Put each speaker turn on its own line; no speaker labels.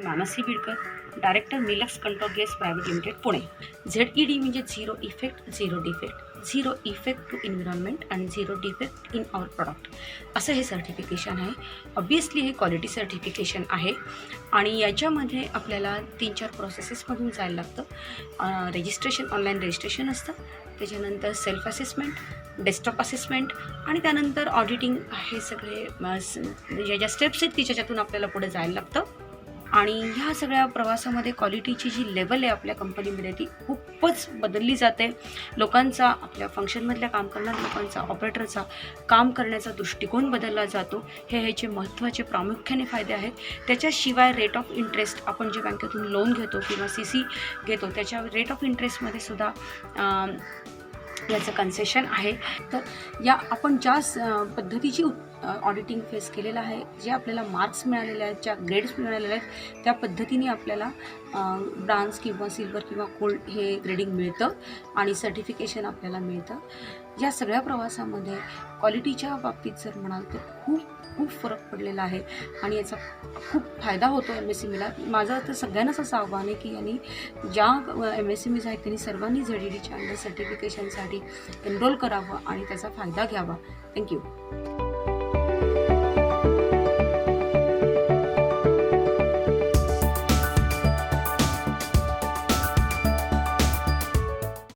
Mansi Bidkar, director मिलक्स control gas private limited Pune. ZED म्हणजे zero effect zero defect, zero effect to environment and zero defect in our product असं हे certification आहे. Obviously हे quality certification आहे आणि याच्यामध्ये आपल्याला 3-4 प्रोसेसेसमधून जायला लागतं. रजिस्ट्रेशन, ऑनलाईन रजिस्ट्रेशन असतं, त्याच्यानंतर सेल्फ असेसमेंट, डेस्कटॉप असेसमेंट आणि त्यानंतर ऑडिटिंग. हे सगळे ज्या स्टेप्स आहेत त्याच्यातून आपल्याला पुढे जायला लागतं. आणि ह्या सगळ्या प्रवासामध्ये क्वालिटीची जी लेवल आहे आपल्या कंपनीमध्ये ती खूपच बदलली जाते. लोकांचा, आपल्या फंक्शनमधल्या काम करणाऱ्या लोकांचा, ऑपरेटरचा काम करण्याचा दृष्टिकोन बदलला जातो. हे ह्याचे महत्त्वाचे प्रामुख्याने फायदे आहेत. त्याच्याशिवाय रेट ऑफ इंटरेस्ट, आपण जे बँकेतून लोन घेतो किंवा CC घेतो त्याच्या रेट ऑफ इंटरेस्टमध्ये सुद्धा याचं कन्सेशन आहे. तर या आपण ज्या पद्धतीची ऑडिटिंग फेस केलेलं आहे, जे आपल्याला मार्क्स मिळालेले आहेत, ज्या ग्रेड्स मिळालेले आहेत, त्या पद्धतीने आपल्याला ब्रांज किंवा सिल्वर किंवा गोल्ड हे ग्रेडिंग मिळतं आणि सर्टिफिकेशन आपल्याला मिळतं. या सगळ्या प्रवासामध्ये क्वालिटीच्या बाबतीत जर म्हणाल तर खूप फरक पडलेला आहे आणि याचा खूप फायदा होतो MSMEला. माझं तर सगळ्यांनाच असं आव्हान आहे की यांनी ज्या MSMEs आहेत त्यांनी सर्वांनी ZEDच्या अंडर सर्टिफिकेशनसाठी एनरोल करावं आणि त्याचा फायदा घ्यावा. थँक्यू.